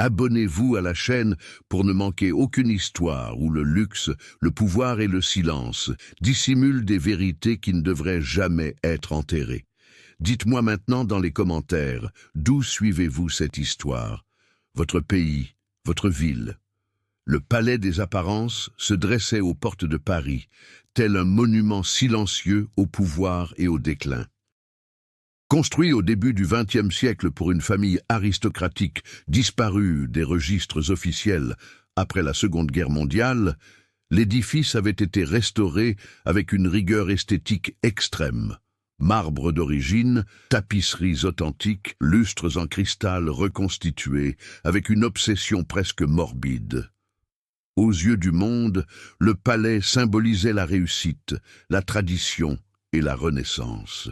Abonnez-vous à la chaîne pour ne manquer aucune histoire où le luxe, le pouvoir et le silence dissimulent des vérités qui ne devraient jamais être enterrées. Dites-moi maintenant dans les commentaires, d'où suivez-vous cette histoire? Votre pays, votre ville? Le palais des apparences se dressait aux portes de Paris, tel un monument silencieux au pouvoir et au déclin. Construit au début du XXe siècle pour une famille aristocratique disparue des registres officiels après la Seconde Guerre mondiale, l'édifice avait été restauré avec une rigueur esthétique extrême. Marbre d'origine, tapisseries authentiques, lustres en cristal reconstitués, avec une obsession presque morbide. Aux yeux du monde, le palais symbolisait la réussite, la tradition et la renaissance.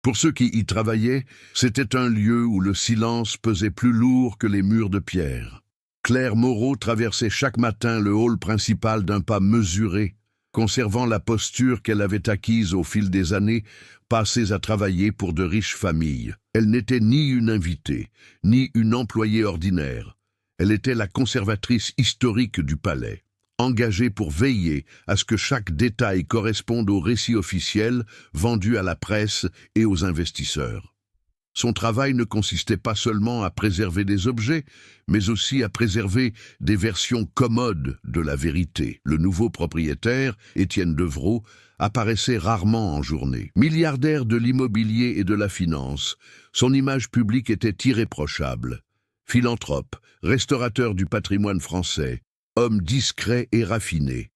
Pour ceux qui y travaillaient, c'était un lieu où le silence pesait plus lourd que les murs de pierre. Claire Moreau traversait chaque matin le hall principal d'un pas mesuré, conservant la posture qu'elle avait acquise au fil des années passées à travailler pour de riches familles. Elle n'était ni une invitée, ni une employée ordinaire. Elle était la conservatrice historique du palais, engagée pour veiller à ce que chaque détail corresponde au récit officiel vendu à la presse et aux investisseurs. Son travail ne consistait pas seulement à préserver des objets, mais aussi à préserver des versions commodes de la vérité. Le nouveau propriétaire, Étienne Devreau, apparaissait rarement en journée. Milliardaire de l'immobilier et de la finance, son image publique était irréprochable. Philanthrope, restaurateur du patrimoine français, homme discret et raffiné.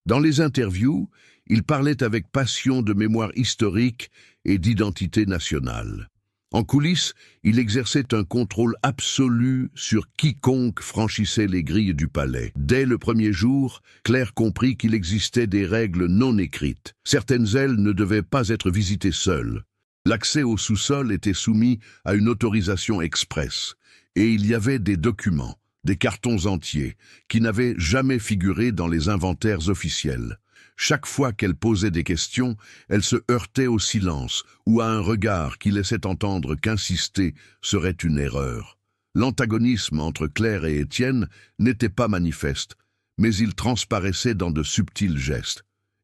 Dans les interviews, il parlait avec passion de mémoire historique et d'identité nationale. En coulisses, il exerçait un contrôle absolu sur quiconque franchissait les grilles du palais. Dès le premier jour, Claire comprit qu'il existait des règles non écrites. Certaines ailes ne devaient pas être visitées seules. L'accès au sous-sol était soumis à une autorisation express, et il y avait des documents, des cartons entiers, qui n'avaient jamais figuré dans les inventaires officiels. Chaque fois qu'elle posait des questions, elle se heurtait au silence ou à un regard qui laissait entendre qu'insister serait une erreur. L'antagonisme entre Claire et Étienne n'était pas manifeste, mais il transparaissait dans de subtils gestes.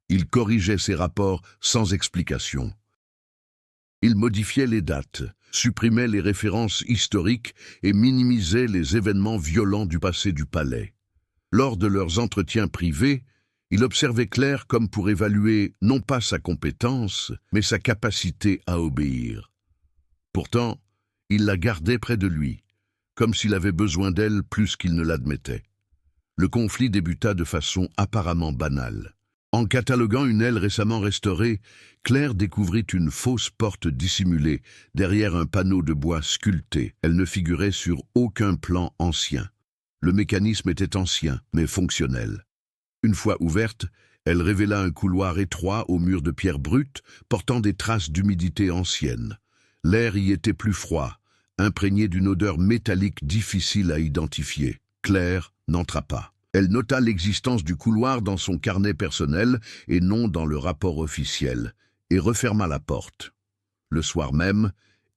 Il corrigeait ses rapports sans explication. Il modifiait les dates, supprimait les références historiques et minimisait les événements violents du passé du palais. Lors de leurs entretiens privés, il observait Claire comme pour évaluer non pas sa compétence, mais sa capacité à obéir. Pourtant, il la gardait près de lui, comme s'il avait besoin d'elle plus qu'il ne l'admettait. Le conflit débuta de façon apparemment banale. En cataloguant une aile récemment restaurée, Claire découvrit une fausse porte dissimulée derrière un panneau de bois sculpté. Elle ne figurait sur aucun plan ancien. Le mécanisme était ancien, mais fonctionnel. Une fois ouverte, elle révéla un couloir étroit aux murs de pierre brute, portant des traces d'humidité ancienne. L'air y était plus froid, imprégné d'une odeur métallique difficile à identifier. Claire n'entra pas. Elle nota l'existence du couloir dans son carnet personnel et non dans le rapport officiel, et referma la porte. Le soir même,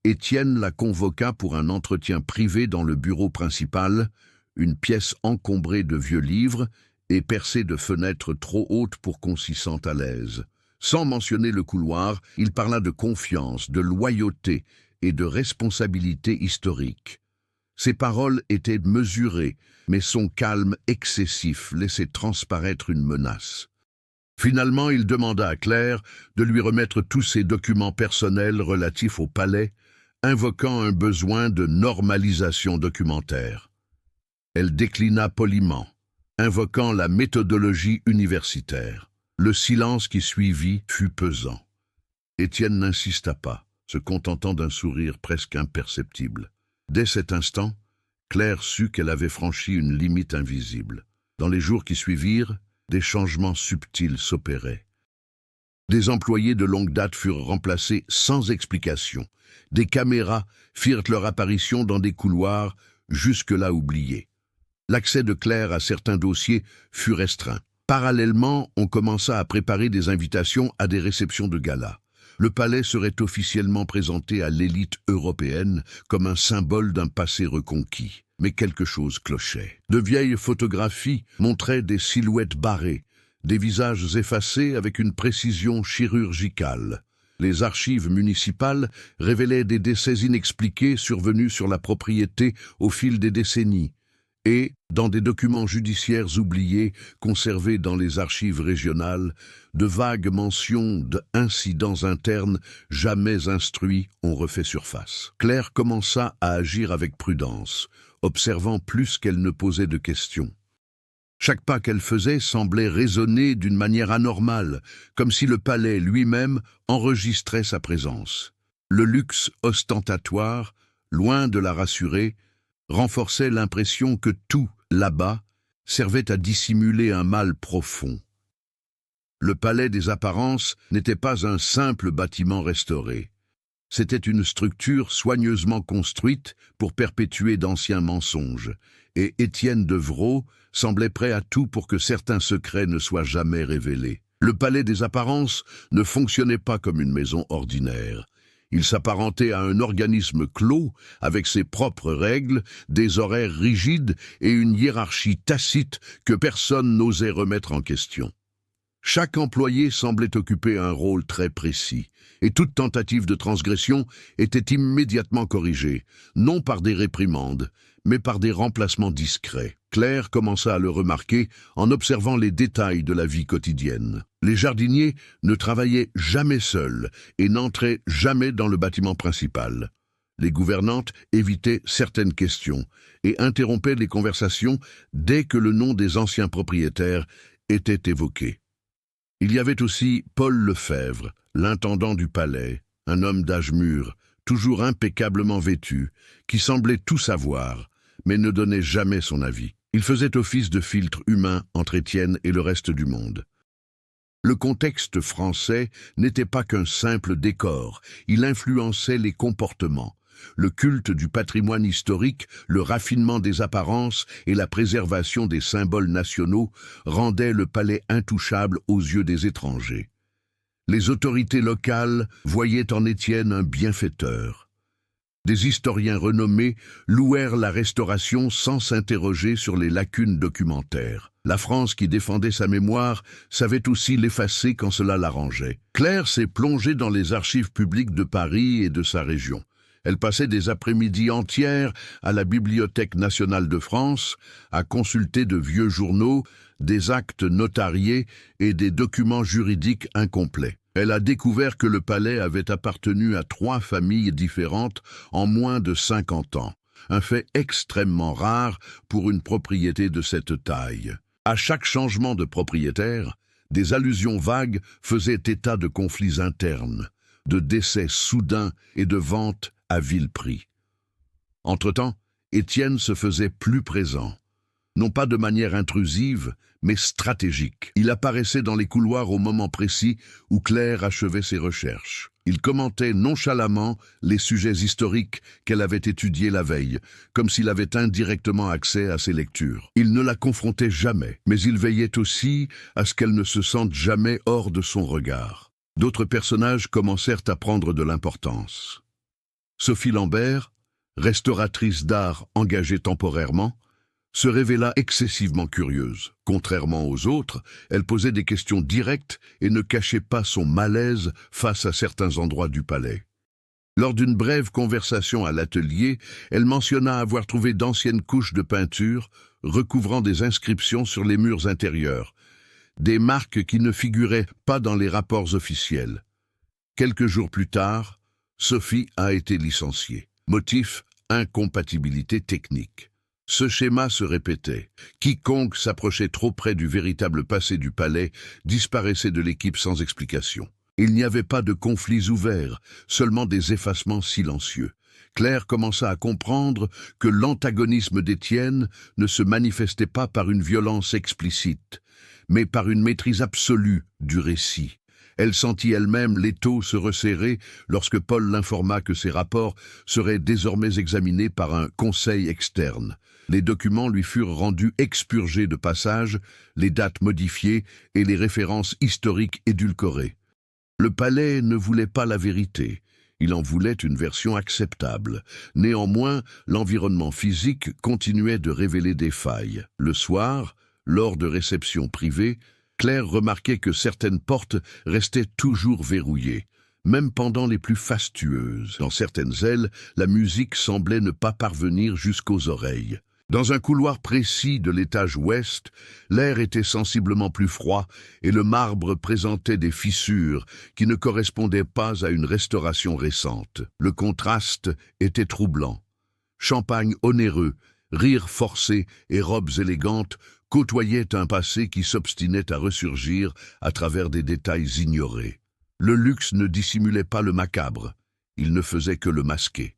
Étienne la convoqua pour un entretien privé dans le bureau principal, une pièce encombrée de vieux livres et percée de fenêtres trop hautes pour qu'on s'y sente à l'aise. Sans mentionner le couloir, il parla de confiance, de loyauté et de responsabilité historique. Ses paroles étaient mesurées, mais son calme excessif laissait transparaître une menace. Finalement, il demanda à Claire de lui remettre tous ses documents personnels relatifs au palais, invoquant un besoin de normalisation documentaire. Elle déclina poliment, invoquant la méthodologie universitaire. Le silence qui suivit fut pesant. Étienne n'insista pas, se contentant d'un sourire presque imperceptible. Dès cet instant, Claire sut qu'elle avait franchi une limite invisible. Dans les jours qui suivirent, des changements subtils s'opéraient. Des employés de longue date furent remplacés sans explication. Des caméras firent leur apparition dans des couloirs jusque-là oubliés. L'accès de Claire à certains dossiers fut restreint. Parallèlement, on commença à préparer des invitations à des réceptions de gala. le palais serait officiellement présenté à l'élite européenne comme un symbole d'un passé reconquis. Mais quelque chose clochait. De vieilles photographies montraient des silhouettes barrées, des visages effacés avec une précision chirurgicale. Les archives municipales révélaient des décès inexpliqués survenus sur la propriété au fil des décennies. Et, dans des documents judiciaires oubliés, conservés dans les archives régionales, de vagues mentions d'incidents internes jamais instruits ont refait surface. Claire commença à agir avec prudence, observant plus qu'elle ne posait de questions. Chaque pas qu'elle faisait semblait résonner d'une manière anormale, comme si le palais lui-même enregistrait sa présence. Le luxe ostentatoire, loin de la rassurer, renforçait l'impression que tout, là-bas, servait à dissimuler un mal profond. Le palais des apparences n'était pas un simple bâtiment restauré. C'était une structure soigneusement construite pour perpétuer d'anciens mensonges, et Étienne Devreau semblait prêt à tout pour que certains secrets ne soient jamais révélés. Le palais des apparences ne fonctionnait pas comme une maison ordinaire. Il s'apparentait à un organisme clos, avec ses propres règles, des horaires rigides et une hiérarchie tacite que personne n'osait remettre en question. Chaque employé semblait occuper un rôle très précis, et toute tentative de transgression était immédiatement corrigée, non par des réprimandes, mais par des remplacements discrets. Claire commença à le remarquer en observant les détails de la vie quotidienne. Les jardiniers ne travaillaient jamais seuls et n'entraient jamais dans le bâtiment principal. Les gouvernantes évitaient certaines questions et interrompaient les conversations dès que le nom des anciens propriétaires était évoqué. Il y avait aussi Paul Lefebvre, l'intendant du palais, un homme d'âge mûr, toujours impeccablement vêtu, qui semblait tout savoir, mais ne donnait jamais son avis. Il faisait office de filtre humain entre Étienne et le reste du monde. Le contexte français n'était pas qu'un simple décor, il influençait les comportements. Le culte du patrimoine historique, le raffinement des apparences et la préservation des symboles nationaux rendaient le palais intouchable aux yeux des étrangers. Les autorités locales voyaient en Étienne un bienfaiteur. Des historiens renommés louèrent la restauration sans s'interroger sur les lacunes documentaires. La France qui défendait sa mémoire savait aussi l'effacer quand cela l'arrangeait. Claire s'est plongée dans les archives publiques de Paris et de sa région. Elle passait des après-midi entières à la Bibliothèque nationale de France, à consulter de vieux journaux, des actes notariés et des documents juridiques incomplets. Elle a découvert que le palais avait appartenu à 3 familles différentes en moins de 50 ans, un fait extrêmement rare pour une propriété de cette taille. À chaque changement de propriétaire, des allusions vagues faisaient état de conflits internes, de décès soudains et de ventes à vil prix. Entre-temps, Étienne se faisait plus présent, non pas de manière intrusive, mais stratégique. Il apparaissait dans les couloirs au moment précis où Claire achevait ses recherches. Il commentait nonchalamment les sujets historiques qu'elle avait étudiés la veille, comme s'il avait indirectement accès à ses lectures. Il ne la confrontait jamais, mais il veillait aussi à ce qu'elle ne se sente jamais hors de son regard. D'autres personnages commencèrent à prendre de l'importance. Sophie Lambert, restauratrice d'art engagée temporairement, se révéla excessivement curieuse. Contrairement aux autres, elle posait des questions directes et ne cachait pas son malaise face à certains endroits du palais. Lors d'une brève conversation à l'atelier, elle mentionna avoir trouvé d'anciennes couches de peinture recouvrant des inscriptions sur les murs intérieurs, des marques qui ne figuraient pas dans les rapports officiels. Quelques jours plus tard, Sophie a été licenciée. Motif: incompatibilité technique. Ce schéma se répétait. Quiconque s'approchait trop près du véritable passé du palais disparaissait de l'équipe sans explication. Il n'y avait pas de conflits ouverts, seulement des effacements silencieux. Claire commença à comprendre que l'antagonisme d'Étienne ne se manifestait pas par une violence explicite, mais par une maîtrise absolue du récit. Elle sentit elle-même l'étau se resserrer lorsque Paul l'informa que ses rapports seraient désormais examinés par un conseil externe. Les documents lui furent rendus expurgés de passages, les dates modifiées et les références historiques édulcorées. Le palais ne voulait pas la vérité. Il en voulait une version acceptable. Néanmoins, l'environnement physique continuait de révéler des failles. Le soir, lors de réceptions privées, Claire remarquait que certaines portes restaient toujours verrouillées, même pendant les plus fastueuses. Dans certaines ailes, la musique semblait ne pas parvenir jusqu'aux oreilles. Dans un couloir précis de l'étage ouest, l'air était sensiblement plus froid et le marbre présentait des fissures qui ne correspondaient pas à une restauration récente. Le contraste était troublant. Champagne onéreux, rires forcés et robes élégantes côtoyaient un passé qui s'obstinait à ressurgir à travers des détails ignorés. Le luxe ne dissimulait pas le macabre, il ne faisait que le masquer.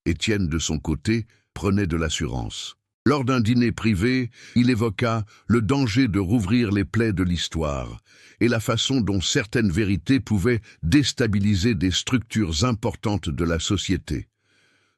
Étienne, de son côté, prenait de l'assurance. Lors d'un dîner privé, il évoqua le danger de rouvrir les plaies de l'histoire et la façon dont certaines vérités pouvaient déstabiliser des structures importantes de la société.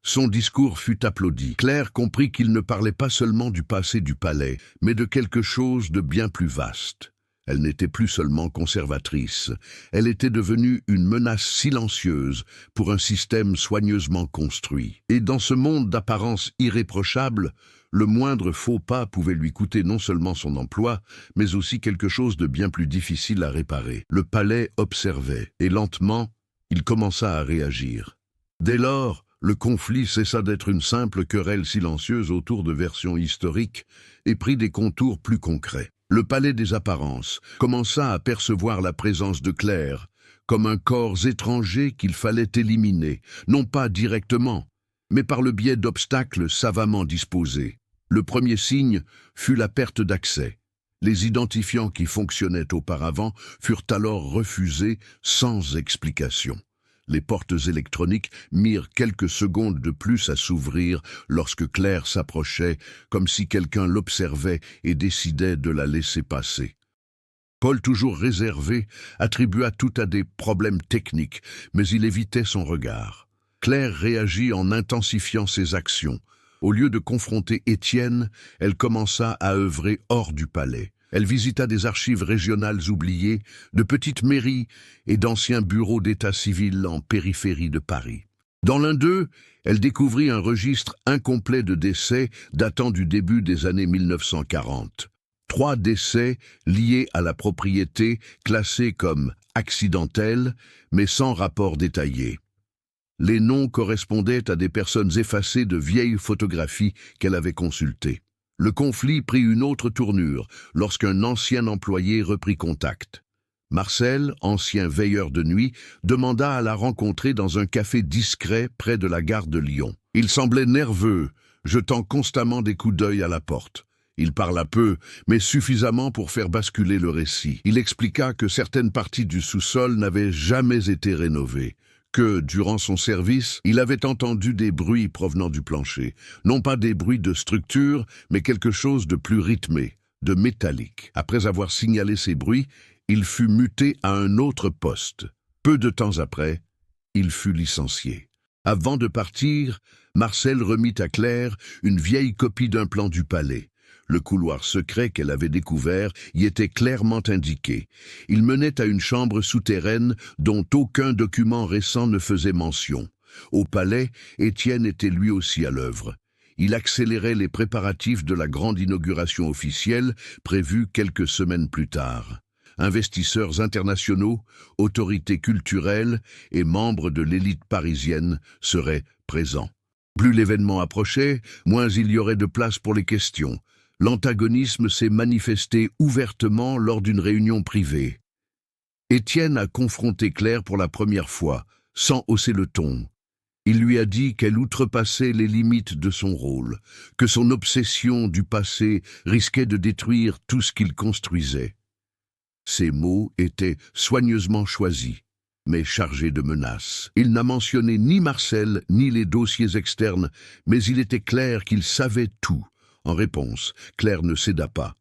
Son discours fut applaudi. Claire comprit qu'il ne parlait pas seulement du passé du palais, mais de quelque chose de bien plus vaste. Elle n'était plus seulement conservatrice, elle était devenue une menace silencieuse pour un système soigneusement construit. Et dans ce monde d'apparence irréprochable, le moindre faux pas pouvait lui coûter non seulement son emploi, mais aussi quelque chose de bien plus difficile à réparer. Le palais observait, et lentement, il commença à réagir. Dès lors, le conflit cessa d'être une simple querelle silencieuse autour de versions historiques et prit des contours plus concrets. Le palais des apparences commença à percevoir la présence de Claire comme un corps étranger qu'il fallait éliminer, non pas directement, mais par le biais d'obstacles savamment disposés. Le premier signe fut la perte d'accès. Les identifiants qui fonctionnaient auparavant furent alors refusés sans explication. Les portes électroniques mirent quelques secondes de plus à s'ouvrir lorsque Claire s'approchait, comme si quelqu'un l'observait et décidait de la laisser passer. Paul, toujours réservé, attribua tout à des problèmes techniques, mais il évitait son regard. Claire réagit en intensifiant ses actions. Au lieu de confronter Étienne, elle commença à œuvrer hors du palais. Elle visita des archives régionales oubliées, de petites mairies et d'anciens bureaux d'état civil en périphérie de Paris. Dans l'un d'eux, elle découvrit un registre incomplet de décès datant du début des années 1940. 3 décès liés à la propriété, classés comme accidentels, mais sans rapport détaillé. Les noms correspondaient à des personnes effacées de vieilles photographies qu'elle avait consultées. Le conflit prit une autre tournure lorsqu'un ancien employé reprit contact. Marcel, ancien veilleur de nuit, demanda à la rencontrer dans un café discret près de la gare de Lyon. Il semblait nerveux, jetant constamment des coups d'œil à la porte. Il parla peu, mais suffisamment pour faire basculer le récit. Il expliqua que certaines parties du sous-sol n'avaient jamais été rénovées, que, durant son service, il avait entendu des bruits provenant du plancher. Non pas des bruits de structure, mais quelque chose de plus rythmé, de métallique. Après avoir signalé ces bruits, il fut muté à un autre poste. Peu de temps après, il fut licencié. Avant de partir, Marcel remit à Claire une vieille copie d'un plan du palais. Le couloir secret qu'elle avait découvert y était clairement indiqué. Il menait à une chambre souterraine dont aucun document récent ne faisait mention. Au palais, Étienne était lui aussi à l'œuvre. Il accélérait les préparatifs de la grande inauguration officielle prévue quelques semaines plus tard. Investisseurs internationaux, autorités culturelles et membres de l'élite parisienne seraient présents. Plus l'événement approchait, moins il y aurait de place pour les questions. L'antagonisme s'est manifesté ouvertement lors d'une réunion privée. Étienne a confronté Claire pour la première fois, sans hausser le ton. Il lui a dit qu'elle outrepassait les limites de son rôle, que son obsession du passé risquait de détruire tout ce qu'il construisait. Ces mots étaient soigneusement choisis, mais chargés de menaces. Il n'a mentionné ni Marcel ni les dossiers externes, mais il était clair qu'il savait tout. En réponse, Claire ne céda pas.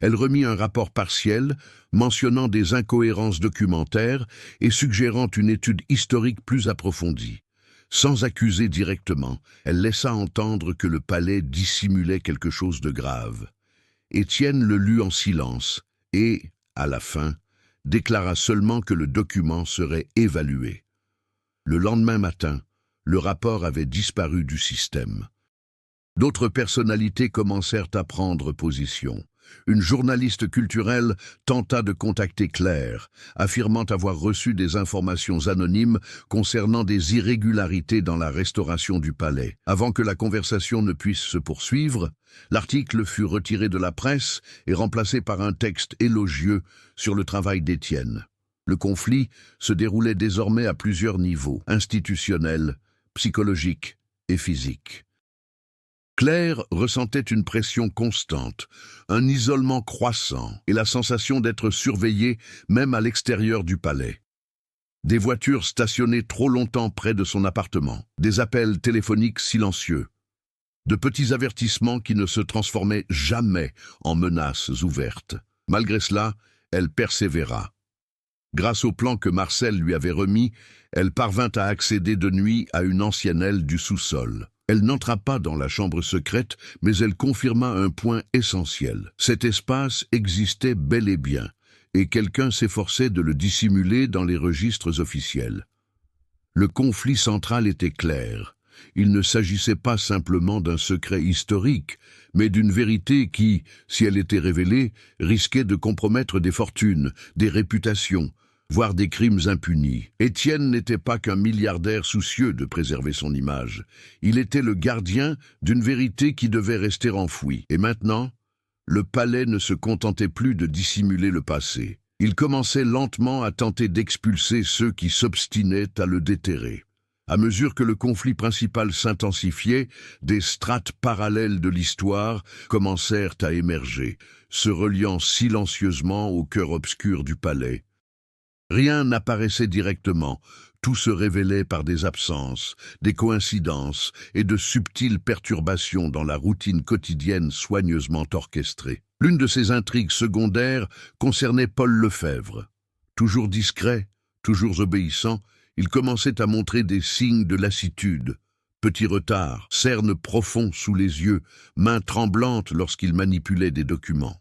Elle remit un rapport partiel, mentionnant des incohérences documentaires et suggérant une étude historique plus approfondie. Sans accuser directement, elle laissa entendre que le palais dissimulait quelque chose de grave. Étienne le lut en silence et, à la fin, déclara seulement que le document serait évalué. Le lendemain matin, le rapport avait disparu du système. D'autres personnalités commencèrent à prendre position. Une journaliste culturelle tenta de contacter Claire, affirmant avoir reçu des informations anonymes concernant des irrégularités dans la restauration du palais. Avant que la conversation ne puisse se poursuivre, l'article fut retiré de la presse et remplacé par un texte élogieux sur le travail d'Étienne. Le conflit se déroulait désormais à plusieurs niveaux, institutionnels, psychologiques et physiques. Claire ressentait une pression constante, un isolement croissant et la sensation d'être surveillée même à l'extérieur du palais. Des voitures stationnées trop longtemps près de son appartement, des appels téléphoniques silencieux, de petits avertissements qui ne se transformaient jamais en menaces ouvertes. Malgré cela, elle persévéra. Grâce au plan que Marcel lui avait remis, elle parvint à accéder de nuit à une ancienne aile du sous-sol. Elle n'entra pas dans la chambre secrète, mais elle confirma un point essentiel. Cet espace existait bel et bien, et quelqu'un s'efforçait de le dissimuler dans les registres officiels. Le conflit central était clair. Il ne s'agissait pas simplement d'un secret historique, mais d'une vérité qui, si elle était révélée, risquait de compromettre des fortunes, des réputations, voire des crimes impunis. Étienne n'était pas qu'un milliardaire soucieux de préserver son image. Il était le gardien d'une vérité qui devait rester enfouie. Et maintenant, le palais ne se contentait plus de dissimuler le passé. Il commençait lentement à tenter d'expulser ceux qui s'obstinaient à le déterrer. À mesure que le conflit principal s'intensifiait, des strates parallèles de l'histoire commencèrent à émerger, se reliant silencieusement au cœur obscur du palais. Rien n'apparaissait directement, tout se révélait par des absences, des coïncidences et de subtiles perturbations dans la routine quotidienne soigneusement orchestrée. L'une de ces intrigues secondaires concernait Paul Lefebvre. Toujours discret, toujours obéissant, il commençait à montrer des signes de lassitude. Petit retard, cernes profonds sous les yeux, mains tremblantes lorsqu'il manipulait des documents.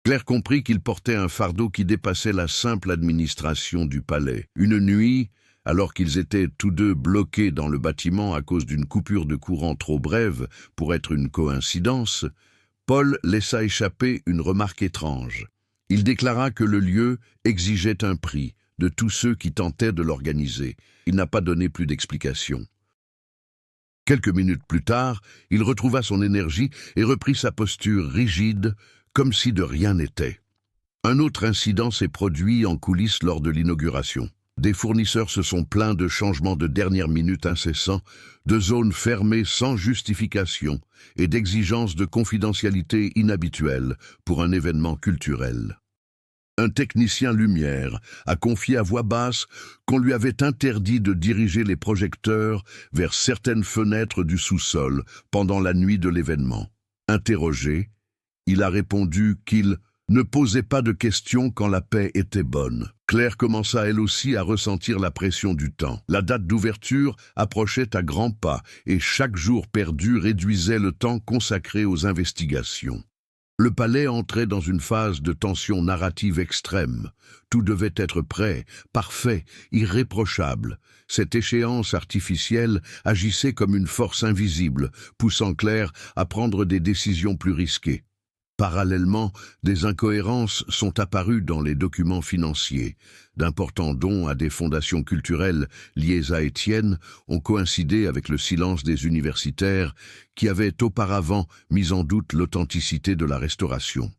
Claire comprit qu'il portait un fardeau qui dépassait la simple administration du palais. Une nuit, alors qu'ils étaient tous deux bloqués dans le bâtiment à cause d'une coupure de courant trop brève pour être une coïncidence, Paul laissa échapper une remarque étrange. Il déclara que le lieu exigeait un prix de tous ceux qui tentaient de l'organiser. Il n'a pas donné plus d'explications. Quelques minutes plus tard, il retrouva son énergie et reprit sa posture rigide, comme si de rien n'était. Un autre incident s'est produit en coulisses lors de l'inauguration. Des fournisseurs se sont plaints de changements de dernière minute incessants, de zones fermées sans justification et d'exigences de confidentialité inhabituelles pour un événement culturel. Un technicien lumière a confié à voix basse qu'on lui avait interdit de diriger les projecteurs vers certaines fenêtres du sous-sol pendant la nuit de l'événement. Interrogé, il a répondu qu'il ne posait pas de questions quand la paix était bonne. Claire commença elle aussi à ressentir la pression du temps. La date d'ouverture approchait à grands pas et chaque jour perdu réduisait le temps consacré aux investigations. Le palais entrait dans une phase de tension narrative extrême. Tout devait être prêt, parfait, irréprochable. Cette échéance artificielle agissait comme une force invisible, poussant Claire à prendre des décisions plus risquées. Parallèlement, des incohérences sont apparues dans les documents financiers. D'importants dons à des fondations culturelles liées à Étienne ont coïncidé avec le silence des universitaires qui avaient auparavant mis en doute l'authenticité de la restauration.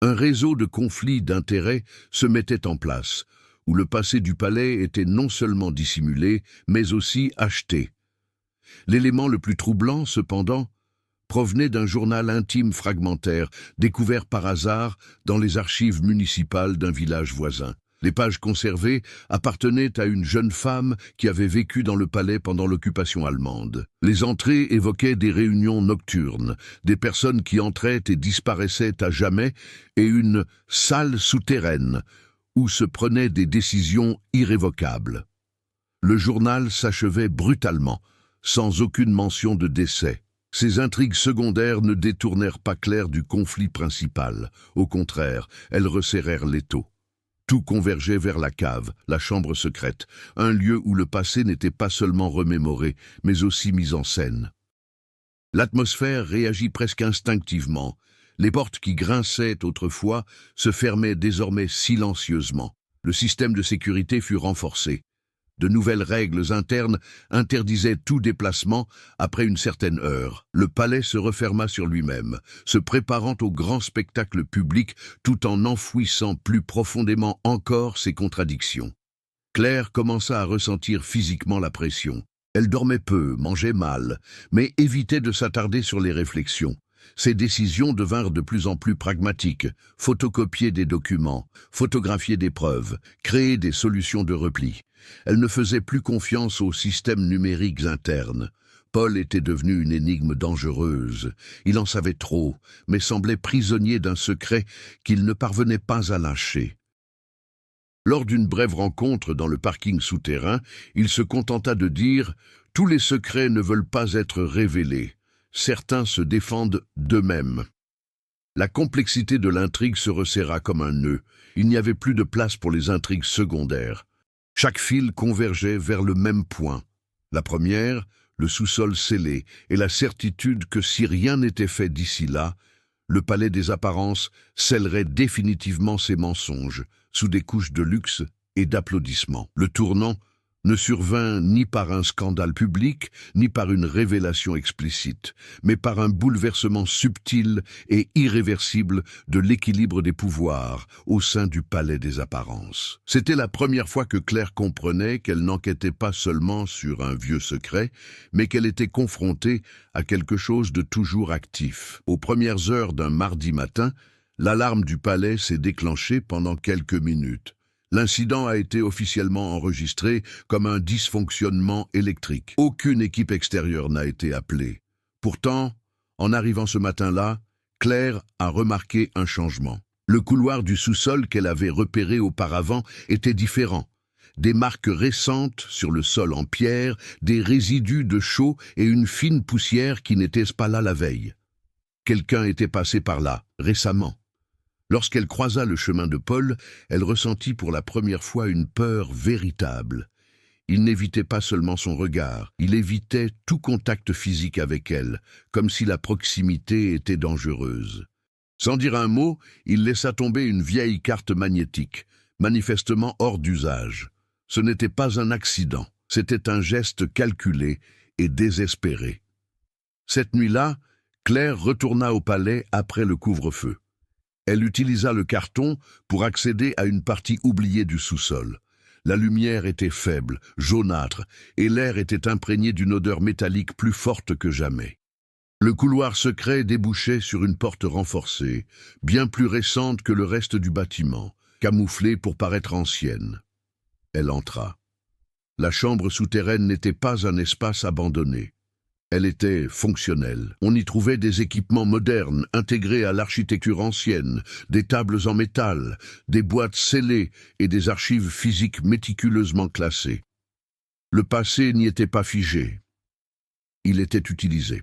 Un réseau de conflits d'intérêts se mettait en place, où le passé du palais était non seulement dissimulé, mais aussi acheté. L'élément le plus troublant, cependant, provenait d'un journal intime fragmentaire, découvert par hasard dans les archives municipales d'un village voisin. Les pages conservées appartenaient à une jeune femme qui avait vécu dans le palais pendant l'occupation allemande. Les entrées évoquaient des réunions nocturnes, des personnes qui entraient et disparaissaient à jamais, et une salle souterraine où se prenaient des décisions irrévocables. Le journal s'achevait brutalement, sans aucune mention de décès. Ces intrigues secondaires ne détournèrent pas Claire du conflit principal. Au contraire, elles resserrèrent l'étau. Tout convergeait vers la cave, la chambre secrète, un lieu où le passé n'était pas seulement remémoré, mais aussi mis en scène. L'atmosphère réagit presque instinctivement. Les portes qui grinçaient autrefois se fermaient désormais silencieusement. Le système de sécurité fut renforcé. De nouvelles règles internes interdisaient tout déplacement après une certaine heure. Le palais se referma sur lui-même, se préparant au grand spectacle public tout en enfouissant plus profondément encore ses contradictions. Claire commença à ressentir physiquement la pression. Elle dormait peu, mangeait mal, mais évitait de s'attarder sur les réflexions. Ses décisions devinrent de plus en plus pragmatiques. Photocopier des documents, photographier des preuves, créer des solutions de repli. Elle ne faisait plus confiance aux systèmes numériques internes. Paul était devenu une énigme dangereuse. Il en savait trop, mais semblait prisonnier d'un secret qu'il ne parvenait pas à lâcher. Lors d'une brève rencontre dans le parking souterrain, il se contenta de dire « Tous les secrets ne veulent pas être révélés. Certains se défendent d'eux-mêmes. » La complexité de l'intrigue se resserra comme un nœud. Il n'y avait plus de place pour les intrigues secondaires. Chaque fil convergeait vers le même point. La première, le sous-sol scellé, et la certitude que si rien n'était fait d'ici là, le palais des apparences scellerait définitivement ses mensonges, sous des couches de luxe et d'applaudissements. Le tournant ne survint ni par un scandale public, ni par une révélation explicite, mais par un bouleversement subtil et irréversible de l'équilibre des pouvoirs au sein du palais des apparences. C'était la première fois que Claire comprenait qu'elle n'enquêtait pas seulement sur un vieux secret, mais qu'elle était confrontée à quelque chose de toujours actif. Aux premières heures d'un mardi matin, l'alarme du palais s'est déclenchée pendant quelques minutes. L'incident a été officiellement enregistré comme un dysfonctionnement électrique. Aucune équipe extérieure n'a été appelée. Pourtant, en arrivant ce matin-là, Claire a remarqué un changement. Le couloir du sous-sol qu'elle avait repéré auparavant était différent. Des marques récentes sur le sol en pierre, des résidus de chaux et une fine poussière qui n'était pas là la veille. Quelqu'un était passé par là, récemment. Lorsqu'elle croisa le chemin de Paul, elle ressentit pour la première fois une peur véritable. Il n'évitait pas seulement son regard, il évitait tout contact physique avec elle, comme si la proximité était dangereuse. Sans dire un mot, il laissa tomber une vieille carte magnétique, manifestement hors d'usage. Ce n'était pas un accident, c'était un geste calculé et désespéré. Cette nuit-là, Claire retourna au palais après le couvre-feu. Elle utilisa le carton pour accéder à une partie oubliée du sous-sol. La lumière était faible, jaunâtre, et l'air était imprégné d'une odeur métallique plus forte que jamais. Le couloir secret débouchait sur une porte renforcée, bien plus récente que le reste du bâtiment, camouflée pour paraître ancienne. Elle entra. La chambre souterraine n'était pas un espace abandonné. Elle était fonctionnelle. On y trouvait des équipements modernes intégrés à l'architecture ancienne, des tables en métal, des boîtes scellées et des archives physiques méticuleusement classées. Le passé n'y était pas figé. Il était utilisé.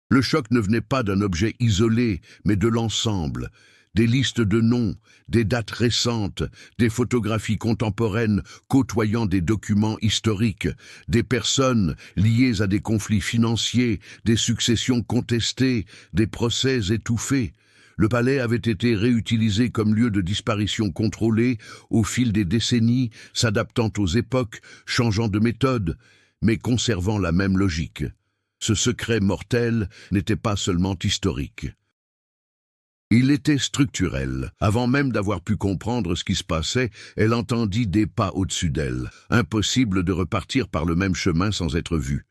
Le choc ne venait pas d'un objet isolé, mais de l'ensemble. Des listes de noms, des dates récentes, des photographies contemporaines côtoyant des documents historiques, des personnes liées à des conflits financiers, des successions contestées, des procès étouffés. Le palais avait été réutilisé comme lieu de disparition contrôlée au fil des décennies, s'adaptant aux époques, changeant de méthode, mais conservant la même logique. Ce secret mortel n'était pas seulement historique. Il était structurel. Avant même d'avoir pu comprendre ce qui se passait, elle entendit des pas au-dessus d'elle. Impossible de repartir par le même chemin sans être vue.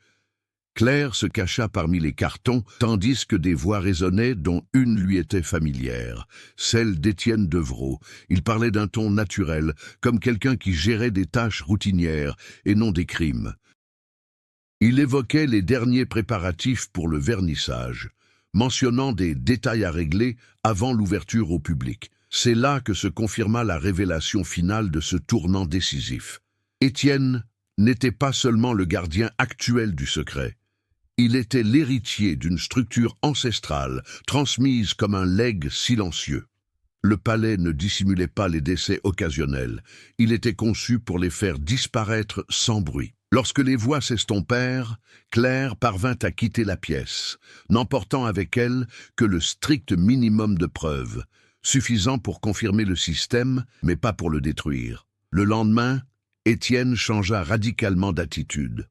Claire se cacha parmi les cartons, tandis que des voix résonnaient dont une lui était familière, celle d'Étienne Devreau. Il parlait d'un ton naturel, comme quelqu'un qui gérait des tâches routinières et non des crimes. Il évoquait les derniers préparatifs pour le vernissage, mentionnant des détails à régler avant l'ouverture au public. C'est là que se confirma la révélation finale de ce tournant décisif. Étienne n'était pas seulement le gardien actuel du secret. Il était l'héritier d'une structure ancestrale, transmise comme un legs silencieux. Le palais ne dissimulait pas les décès occasionnels. Il était conçu pour les faire disparaître sans bruit. Lorsque les voix s'estompèrent, Claire parvint à quitter la pièce, n'emportant avec elle que le strict minimum de preuves, suffisant pour confirmer le système, mais pas pour le détruire. Le lendemain, Étienne changea radicalement d'attitude.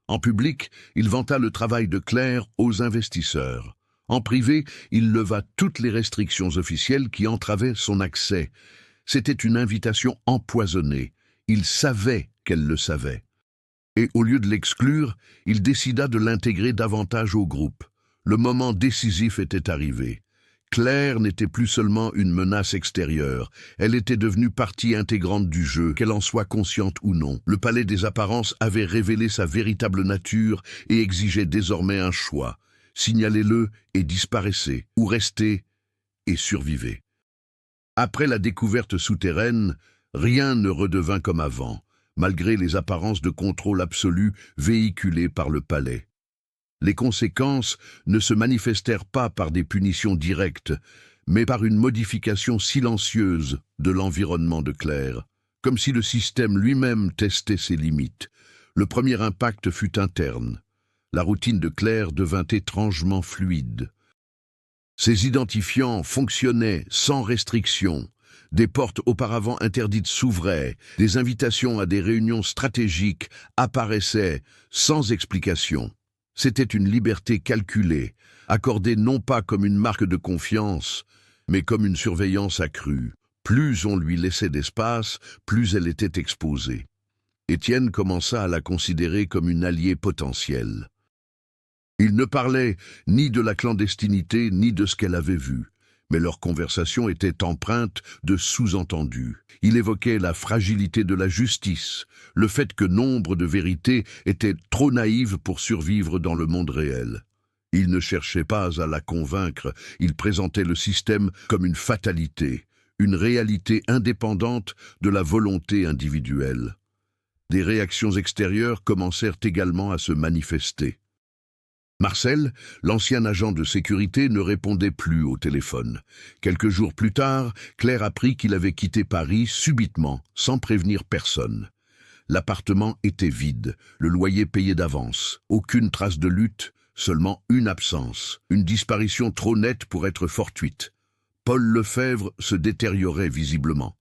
En public, il vanta le travail de Claire aux investisseurs. En privé, il leva toutes les restrictions officielles qui entravaient son accès. C'était une invitation empoisonnée. Il savait qu'elle le savait. Et au lieu de l'exclure, il décida de l'intégrer davantage au groupe. Le moment décisif était arrivé. Claire n'était plus seulement une menace extérieure, elle était devenue partie intégrante du jeu, qu'elle en soit consciente ou non. Le palais des apparences avait révélé sa véritable nature et exigeait désormais un choix. Signalez-le et disparaissez, ou restez et survivez. Après la découverte souterraine, rien ne redevint comme avant, malgré les apparences de contrôle absolu véhiculées par le palais. Les conséquences ne se manifestèrent pas par des punitions directes, mais par une modification silencieuse de l'environnement de Claire, comme si le système lui-même testait ses limites. Le premier impact fut interne. La routine de Claire devint étrangement fluide. Ses identifiants fonctionnaient sans restriction. Des portes auparavant interdites s'ouvraient, des invitations à des réunions stratégiques apparaissaient sans explication. C'était une liberté calculée, accordée non pas comme une marque de confiance, mais comme une surveillance accrue. Plus on lui laissait d'espace, plus elle était exposée. Étienne commença à la considérer comme une alliée potentielle. Il ne parlait ni de la clandestinité ni de ce qu'elle avait vu, mais leur conversation était empreinte de sous-entendus. Il évoquait la fragilité de la justice, le fait que nombre de vérités étaient trop naïves pour survivre dans le monde réel. Il ne cherchait pas à la convaincre, il présentait le système comme une fatalité, une réalité indépendante de la volonté individuelle. Des réactions extérieures commencèrent également à se manifester. Marcel, l'ancien agent de sécurité, ne répondait plus au téléphone. Quelques jours plus tard, Claire apprit qu'il avait quitté Paris subitement, sans prévenir personne. L'appartement était vide, le loyer payé d'avance, aucune trace de lutte, seulement une absence, une disparition trop nette pour être fortuite. Paul Lefebvre se détériorait visiblement.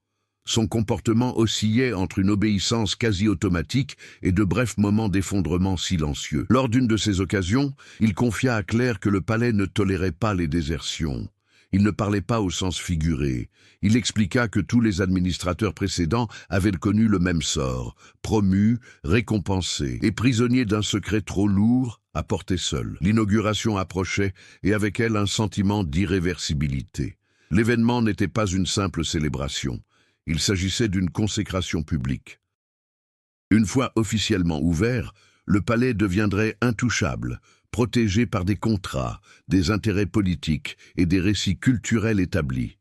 Son comportement oscillait entre une obéissance quasi automatique et de brefs moments d'effondrement silencieux. Lors d'une de ces occasions, il confia à Claire que le palais ne tolérait pas les désertions. Il ne parlait pas au sens figuré. Il expliqua que tous les administrateurs précédents avaient connu le même sort, promus, récompensés et prisonniers d'un secret trop lourd à porter seul. L'inauguration approchait et avec elle un sentiment d'irréversibilité. L'événement n'était pas une simple célébration. Il s'agissait d'une consécration publique. Une fois officiellement ouvert, le palais deviendrait intouchable, protégé par des contrats, des intérêts politiques et des récits culturels établis.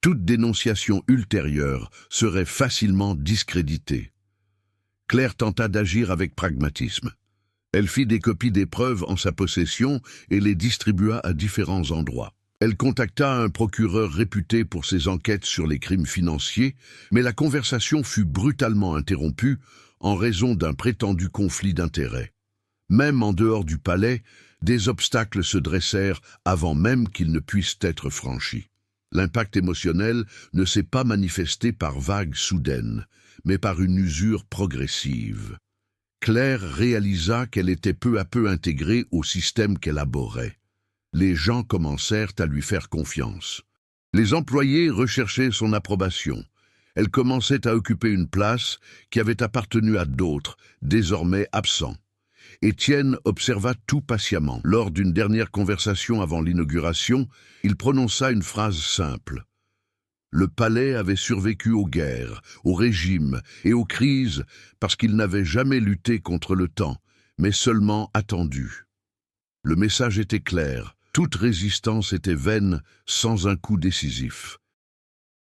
Toute dénonciation ultérieure serait facilement discréditée. Claire tenta d'agir avec pragmatisme. Elle fit des copies des preuves en sa possession et les distribua à différents endroits. Elle contacta un procureur réputé pour ses enquêtes sur les crimes financiers, mais la conversation fut brutalement interrompue en raison d'un prétendu conflit d'intérêts. Même en dehors du palais, des obstacles se dressèrent avant même qu'ils ne puissent être franchis. L'impact émotionnel ne s'est pas manifesté par vagues soudaines, mais par une usure progressive. Claire réalisa qu'elle était peu à peu intégrée au système qu'elle abhorrait. Les gens commencèrent à lui faire confiance. Les employés recherchaient son approbation. Elle commençait à occuper une place qui avait appartenu à d'autres, désormais absents. Étienne observa tout patiemment. Lors d'une dernière conversation avant l'inauguration, il prononça une phrase simple. Le palais avait survécu aux guerres, aux régimes et aux crises parce qu'il n'avait jamais lutté contre le temps, mais seulement attendu. Le message était clair. Toute résistance était vaine sans un coup décisif.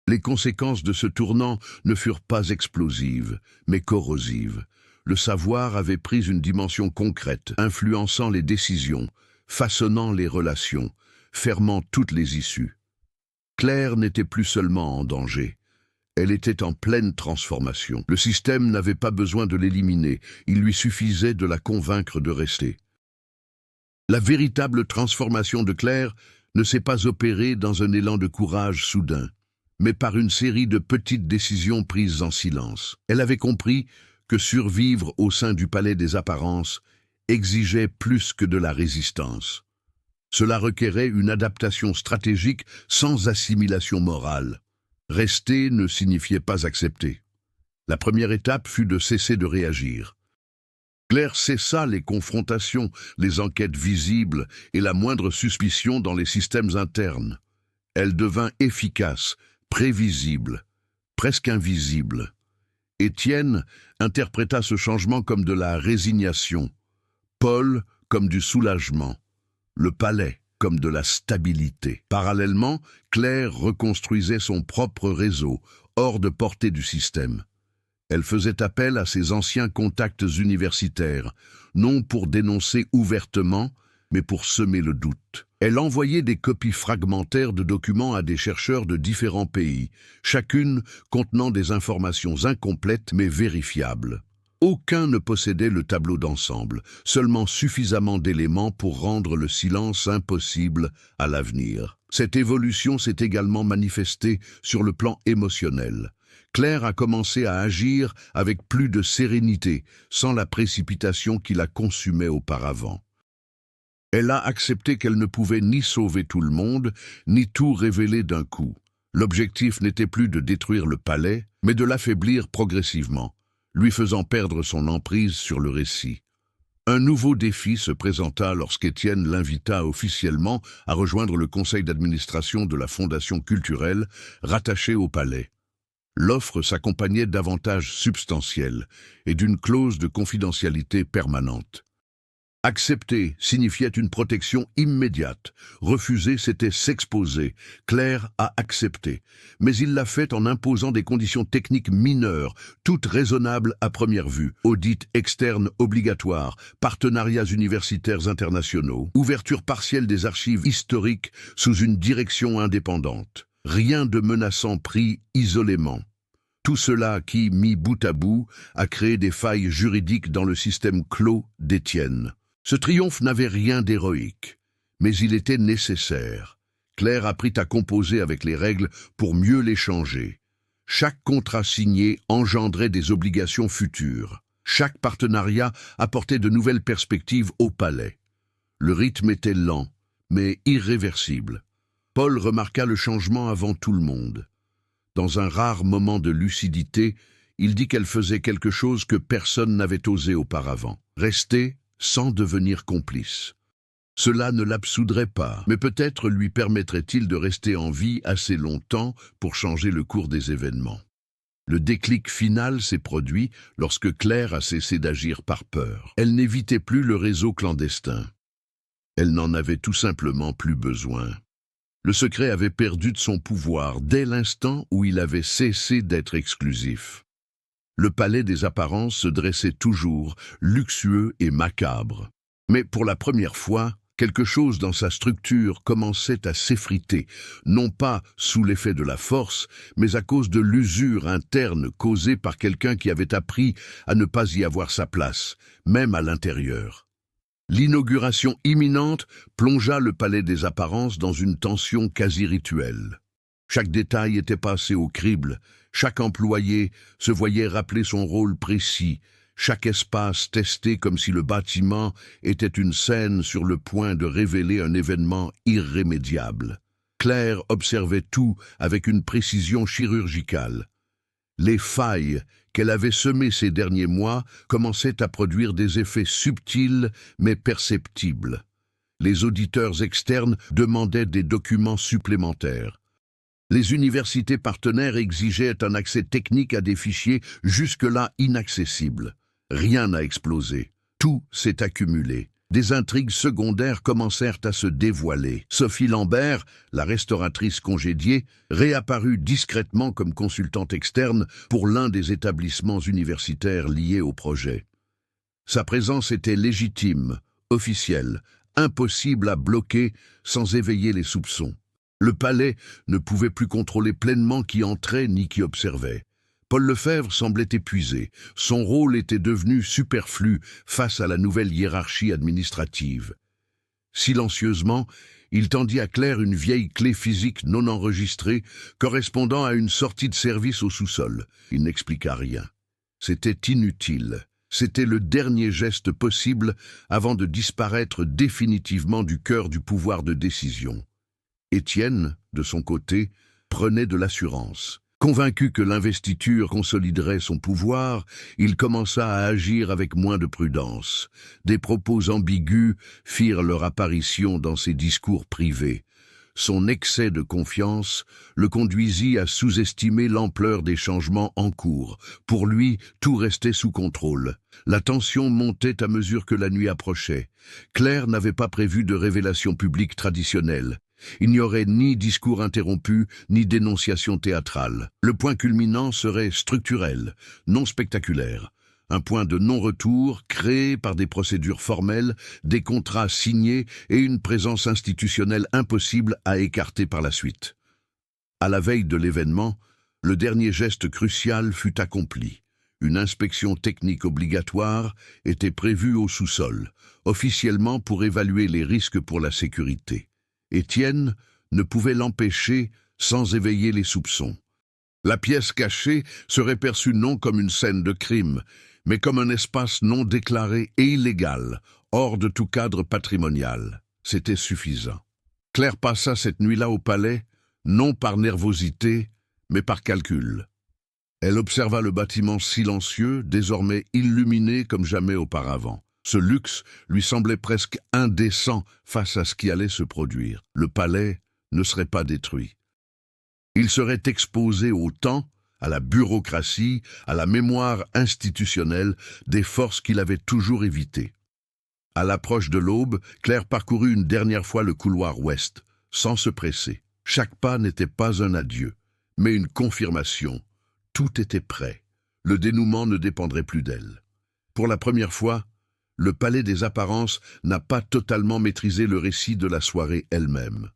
Les conséquences de ce tournant ne furent pas explosives, mais corrosives. Le savoir avait pris une dimension concrète, influençant les décisions, façonnant les relations, fermant toutes les issues. Claire n'était plus seulement en danger. Elle était en pleine transformation. Le système n'avait pas besoin de l'éliminer, il lui suffisait de la convaincre de rester. La véritable transformation de Claire ne s'est pas opérée dans un élan de courage soudain, mais par une série de petites décisions prises en silence. Elle avait compris que survivre au sein du palais des apparences exigeait plus que de la résistance. Cela requérait une adaptation stratégique sans assimilation morale. Rester ne signifiait pas accepter. La première étape fut de cesser de réagir. Claire cessa les confrontations, les enquêtes visibles et la moindre suspicion dans les systèmes internes. Elle devint efficace, prévisible, presque invisible. Étienne interpréta ce changement comme de la résignation, Paul comme du soulagement, le palais comme de la stabilité. Parallèlement, Claire reconstruisait son propre réseau, hors de portée du système. Elle faisait appel à ses anciens contacts universitaires, non pour dénoncer ouvertement, mais pour semer le doute. Elle envoyait des copies fragmentaires de documents à des chercheurs de différents pays, chacune contenant des informations incomplètes mais vérifiables. Aucun ne possédait le tableau d'ensemble, seulement suffisamment d'éléments pour rendre le silence impossible à l'avenir. Cette évolution s'est également manifestée sur le plan émotionnel. Claire a commencé à agir avec plus de sérénité, sans la précipitation qui la consumait auparavant. Elle a accepté qu'elle ne pouvait ni sauver tout le monde, ni tout révéler d'un coup. L'objectif n'était plus de détruire le palais, mais de l'affaiblir progressivement, lui faisant perdre son emprise sur le récit. Un nouveau défi se présenta lorsqu'Étienne l'invita officiellement à rejoindre le conseil d'administration de la Fondation culturelle rattachée au palais. L'offre s'accompagnait d'avantages substantiels et d'une clause de confidentialité permanente. Accepter signifiait une protection immédiate. Refuser, c'était s'exposer. Claire a accepté, mais il l'a fait en imposant des conditions techniques mineures, toutes raisonnables à première vue. Audit externe obligatoire, partenariats universitaires internationaux, ouverture partielle des archives historiques sous une direction indépendante. Rien de menaçant pris isolément. Tout cela qui, mis bout à bout, a créé des failles juridiques dans le système clos d'Étienne. Ce triomphe n'avait rien d'héroïque, mais il était nécessaire. Claire apprit à composer avec les règles pour mieux les changer. Chaque contrat signé engendrait des obligations futures. Chaque partenariat apportait de nouvelles perspectives au palais. Le rythme était lent, mais irréversible. Paul remarqua le changement avant tout le monde. Dans un rare moment de lucidité, il dit qu'elle faisait quelque chose que personne n'avait osé auparavant. Rester sans devenir complice. Cela ne l'absoudrait pas, mais peut-être lui permettrait-il de rester en vie assez longtemps pour changer le cours des événements. Le déclic final s'est produit lorsque Claire a cessé d'agir par peur. Elle n'évitait plus le réseau clandestin. Elle n'en avait tout simplement plus besoin. Le secret avait perdu de son pouvoir dès l'instant où il avait cessé d'être exclusif. Le palais des apparences se dressait toujours, luxueux et macabre. Mais pour la première fois, quelque chose dans sa structure commençait à s'effriter, non pas sous l'effet de la force, mais à cause de l'usure interne causée par quelqu'un qui avait appris à ne pas y avoir sa place, même à l'intérieur. L'inauguration imminente plongea le palais des apparences dans une tension quasi rituelle. Chaque détail était passé au crible, chaque employé se voyait rappeler son rôle précis, chaque espace testé comme si le bâtiment était une scène sur le point de révéler un événement irrémédiable. Claire observait tout avec une précision chirurgicale. Les failles qu'elle avait semées ces derniers mois commençaient à produire des effets subtils mais perceptibles. Les auditeurs externes demandaient des documents supplémentaires. Les universités partenaires exigeaient un accès technique à des fichiers jusque-là inaccessibles. Rien n'a explosé. Tout s'est accumulé. Des intrigues secondaires commencèrent à se dévoiler. Sophie Lambert, la restauratrice congédiée, réapparut discrètement comme consultante externe pour l'un des établissements universitaires liés au projet. Sa présence était légitime, officielle, impossible à bloquer sans éveiller les soupçons. Le palais ne pouvait plus contrôler pleinement qui entrait ni qui observait. Paul Lefebvre semblait épuisé. Son rôle était devenu superflu face à la nouvelle hiérarchie administrative. Silencieusement, il tendit à Claire une vieille clé physique non enregistrée correspondant à une sortie de service au sous-sol. Il n'expliqua rien. C'était inutile. C'était le dernier geste possible avant de disparaître définitivement du cœur du pouvoir de décision. Étienne, de son côté, prenait de l'assurance. Convaincu que l'investiture consoliderait son pouvoir, il commença à agir avec moins de prudence. Des propos ambigus firent leur apparition dans ses discours privés. Son excès de confiance le conduisit à sous-estimer l'ampleur des changements en cours. Pour lui, tout restait sous contrôle. La tension montait à mesure que la nuit approchait. Claire n'avait pas prévu de révélation publique traditionnelle. Il n'y aurait ni discours interrompu, ni dénonciation théâtrale. Le point culminant serait structurel, non spectaculaire. Un point de non-retour créé par des procédures formelles, des contrats signés et une présence institutionnelle impossible à écarter par la suite. À la veille de l'événement, le dernier geste crucial fut accompli. Une inspection technique obligatoire était prévue au sous-sol, officiellement pour évaluer les risques pour la sécurité. Étienne ne pouvait l'empêcher sans éveiller les soupçons. La pièce cachée serait perçue non comme une scène de crime, mais comme un espace non déclaré et illégal, hors de tout cadre patrimonial. C'était suffisant. Claire passa cette nuit-là au palais, non par nervosité, mais par calcul. Elle observa le bâtiment silencieux, désormais illuminé comme jamais auparavant. Ce luxe lui semblait presque indécent face à ce qui allait se produire. Le palais ne serait pas détruit. Il serait exposé au temps, à la bureaucratie, à la mémoire institutionnelle des forces qu'il avait toujours évitées. À l'approche de l'aube, Claire parcourut une dernière fois le couloir ouest, sans se presser. Chaque pas n'était pas un adieu, mais une confirmation. Tout était prêt. Le dénouement ne dépendrait plus d'elle. Pour la première fois, le palais des apparences n'a pas totalement maîtrisé le récit de la soirée elle-même.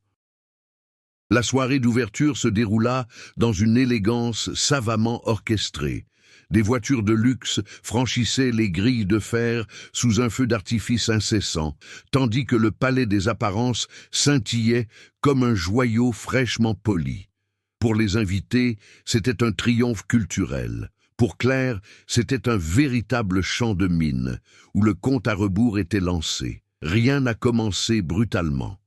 La soirée d'ouverture se déroula dans une élégance savamment orchestrée. Des voitures de luxe franchissaient les grilles de fer sous un feu d'artifice incessant, tandis que le palais des apparences scintillait comme un joyau fraîchement poli. Pour les invités, c'était un triomphe culturel. Pour Claire, c'était un véritable champ de mine, où le compte à rebours était lancé. Rien n'a commencé brutalement.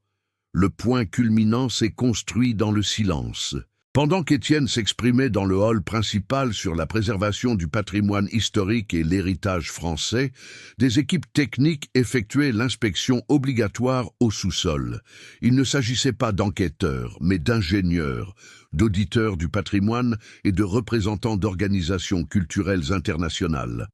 Le point culminant s'est construit dans le silence. Pendant qu'Étienne s'exprimait dans le hall principal sur la préservation du patrimoine historique et l'héritage français, des équipes techniques effectuaient l'inspection obligatoire au sous-sol. Il ne s'agissait pas d'enquêteurs, mais d'ingénieurs, d'auditeurs du patrimoine et de représentants d'organisations culturelles internationales.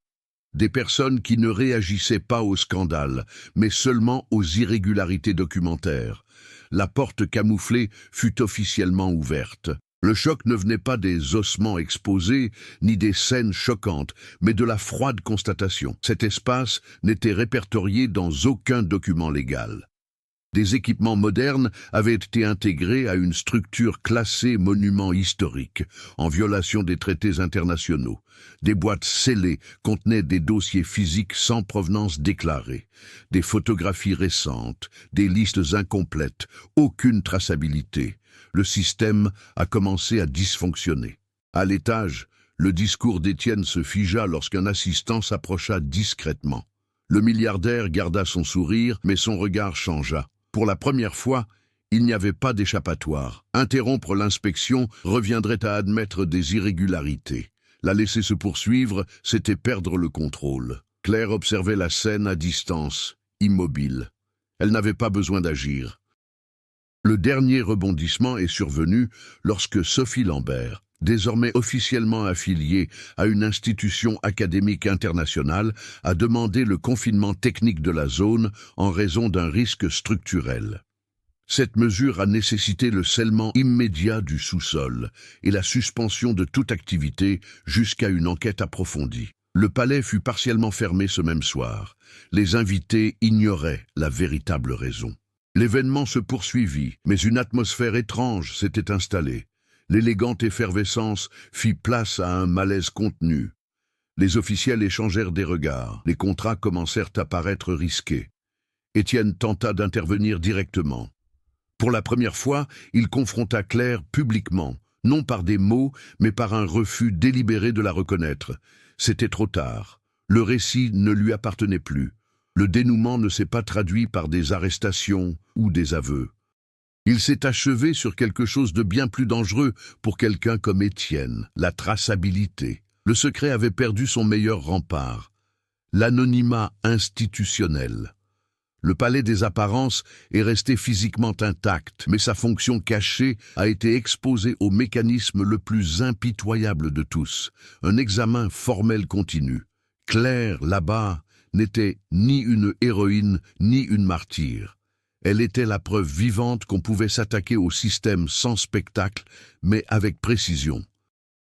Des personnes qui ne réagissaient pas au scandale, mais seulement aux irrégularités documentaires. La porte camouflée fut officiellement ouverte. Le choc ne venait pas des ossements exposés, ni des scènes choquantes, mais de la froide constatation. Cet espace n'était répertorié dans aucun document légal. Des équipements modernes avaient été intégrés à une structure classée monument historique, en violation des traités internationaux. Des boîtes scellées contenaient des dossiers physiques sans provenance déclarée, des photographies récentes, des listes incomplètes, aucune traçabilité. Le système a commencé à dysfonctionner. À l'étage, le discours d'Étienne se figea lorsqu'un assistant s'approcha discrètement. Le milliardaire garda son sourire, mais son regard changea. Pour la première fois, il n'y avait pas d'échappatoire. Interrompre l'inspection reviendrait à admettre des irrégularités. La laisser se poursuivre, c'était perdre le contrôle. Claire observait la scène à distance, immobile. Elle n'avait pas besoin d'agir. Le dernier rebondissement est survenu lorsque Sophie Lambert, désormais officiellement affiliée à une institution académique internationale, a demandé le confinement technique de la zone en raison d'un risque structurel. Cette mesure a nécessité le scellement immédiat du sous-sol et la suspension de toute activité jusqu'à une enquête approfondie. Le palais fut partiellement fermé ce même soir. Les invités ignoraient la véritable raison. L'événement se poursuivit, mais une atmosphère étrange s'était installée. L'élégante effervescence fit place à un malaise contenu. Les officiels échangèrent des regards. Les contrats commencèrent à paraître risqués. Étienne tenta d'intervenir directement. Pour la première fois, il confronta Claire publiquement, non par des mots, mais par un refus délibéré de la reconnaître. C'était trop tard. Le récit ne lui appartenait plus. Le dénouement ne s'est pas traduit par des arrestations ou des aveux. Il s'est achevé sur quelque chose de bien plus dangereux pour quelqu'un comme Étienne, la traçabilité. Le secret avait perdu son meilleur rempart, l'anonymat institutionnel. Le palais des apparences est resté physiquement intact, mais sa fonction cachée a été exposée au mécanisme le plus impitoyable de tous, un examen formel continu. Claire, là-bas, n'était ni une héroïne ni une martyre. Elle était la preuve vivante qu'on pouvait s'attaquer au système sans spectacle, mais avec précision.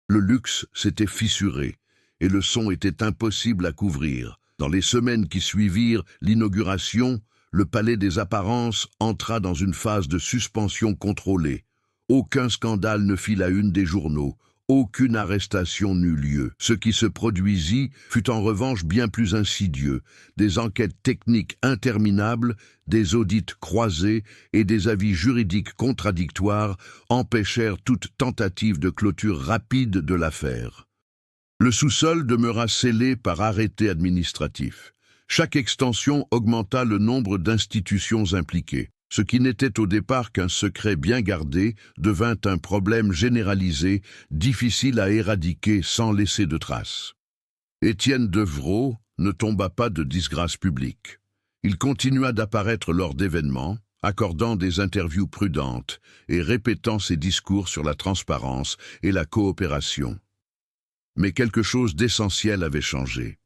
Le luxe s'était fissuré, et le son était impossible à couvrir. Dans les semaines qui suivirent l'inauguration, le palais des apparences entra dans une phase de suspension contrôlée. Aucun scandale ne fit la une des journaux, aucune arrestation n'eut lieu. Ce qui se produisit fut en revanche bien plus insidieux. Des enquêtes techniques interminables, des audits croisés et des avis juridiques contradictoires empêchèrent toute tentative de clôture rapide de l'affaire. Le sous-sol demeura scellé par arrêté administratif. Chaque extension augmenta le nombre d'institutions impliquées. Ce qui n'était au départ qu'un secret bien gardé devint un problème généralisé, difficile à éradiquer sans laisser de traces. Étienne Devreau ne tomba pas de disgrâce publique. Il continua d'apparaître lors d'événements, accordant des interviews prudentes et répétant ses discours sur la transparence et la coopération. Mais quelque chose d'essentiel avait changé.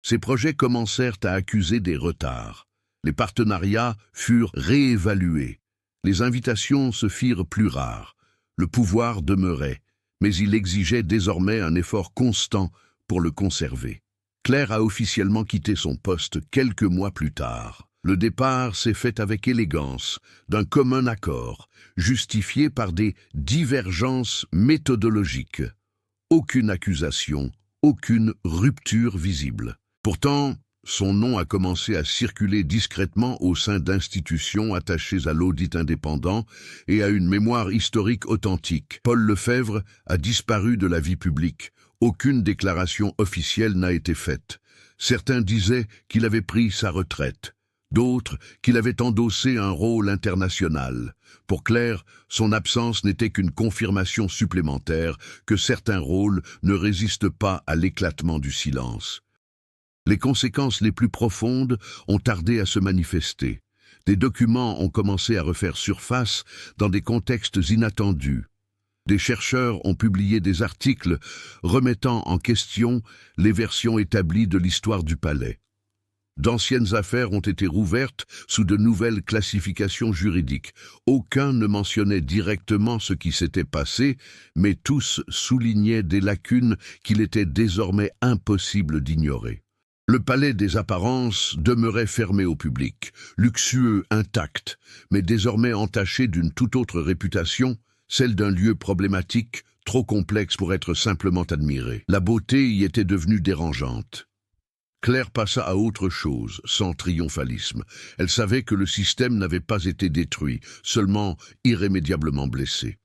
Ses projets commencèrent à accuser des retards. Les partenariats furent réévalués. Les invitations se firent plus rares. Le pouvoir demeurait, mais il exigeait désormais un effort constant pour le conserver. Claire a officiellement quitté son poste quelques mois plus tard. Le départ s'est fait avec élégance, d'un commun accord, justifié par des divergences méthodologiques. Aucune accusation, aucune rupture visible. Pourtant, son nom a commencé à circuler discrètement au sein d'institutions attachées à l'audit indépendant et à une mémoire historique authentique. Paul Lefebvre a disparu de la vie publique. Aucune déclaration officielle n'a été faite. Certains disaient qu'il avait pris sa retraite. D'autres qu'il avait endossé un rôle international. Pour Claire, son absence n'était qu'une confirmation supplémentaire que certains rôles ne résistent pas à l'éclatement du silence. Les conséquences les plus profondes ont tardé à se manifester. Des documents ont commencé à refaire surface dans des contextes inattendus. Des chercheurs ont publié des articles remettant en question les versions établies de l'histoire du palais. D'anciennes affaires ont été rouvertes sous de nouvelles classifications juridiques. Aucun ne mentionnait directement ce qui s'était passé, mais tous soulignaient des lacunes qu'il était désormais impossible d'ignorer. Le palais des apparences demeurait fermé au public, luxueux, intact, mais désormais entaché d'une toute autre réputation, celle d'un lieu problématique, trop complexe pour être simplement admiré. La beauté y était devenue dérangeante. Claire passa à autre chose, sans triomphalisme. Elle savait que le système n'avait pas été détruit, seulement irrémédiablement blessé.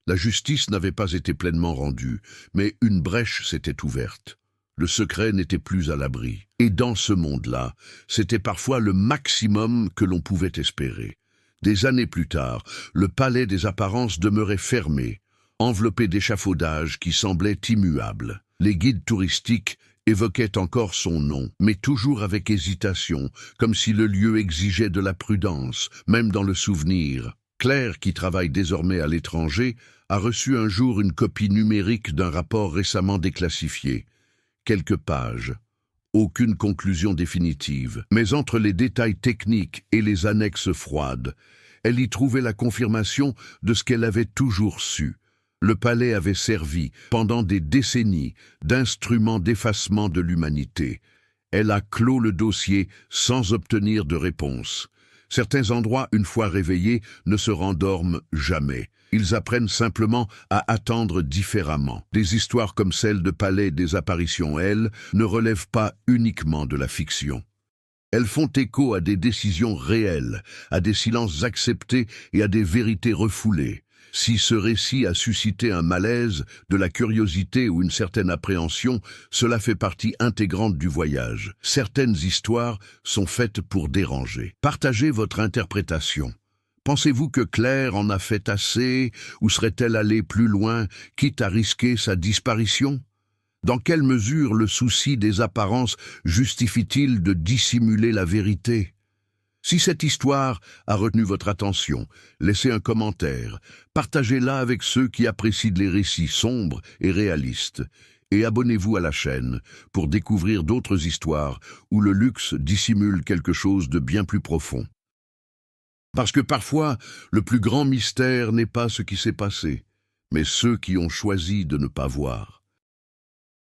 La justice n'avait pas été pleinement rendue, mais une brèche s'était ouverte. Le secret n'était plus à l'abri. Et dans ce monde-là, c'était parfois le maximum que l'on pouvait espérer. Des années plus tard, le palais des apparences demeurait fermé, enveloppé d'échafaudages qui semblaient immuables. Les guides touristiques évoquaient encore son nom, mais toujours avec hésitation, comme si le lieu exigeait de la prudence, même dans le souvenir. Claire, qui travaille désormais à l'étranger, a reçu un jour une copie numérique d'un rapport récemment déclassifié. Quelques pages. Aucune conclusion définitive. Mais entre les détails techniques et les annexes froides, elle y trouvait la confirmation de ce qu'elle avait toujours su. Le palais avait servi, pendant des décennies, d'instrument d'effacement de l'humanité. Elle a clos le dossier sans obtenir de réponse. Certains endroits, une fois réveillés, ne se rendorment jamais. Ils apprennent simplement à attendre différemment. Des histoires comme celle de Palais des apparitions, elles, ne relèvent pas uniquement de la fiction. Elles font écho à des décisions réelles, à des silences acceptés et à des vérités refoulées. Si ce récit a suscité un malaise, de la curiosité ou une certaine appréhension, cela fait partie intégrante du voyage. Certaines histoires sont faites pour déranger. Partagez votre interprétation. Pensez-vous que Claire en a fait assez, ou serait-elle allée plus loin, quitte à risquer sa disparition? Dans quelle mesure le souci des apparences justifie-t-il de dissimuler la vérité? Si cette histoire a retenu votre attention, laissez un commentaire, partagez-la avec ceux qui apprécient les récits sombres et réalistes, et abonnez-vous à la chaîne pour découvrir d'autres histoires où le luxe dissimule quelque chose de bien plus profond. Parce que parfois, le plus grand mystère n'est pas ce qui s'est passé, mais ceux qui ont choisi de ne pas voir.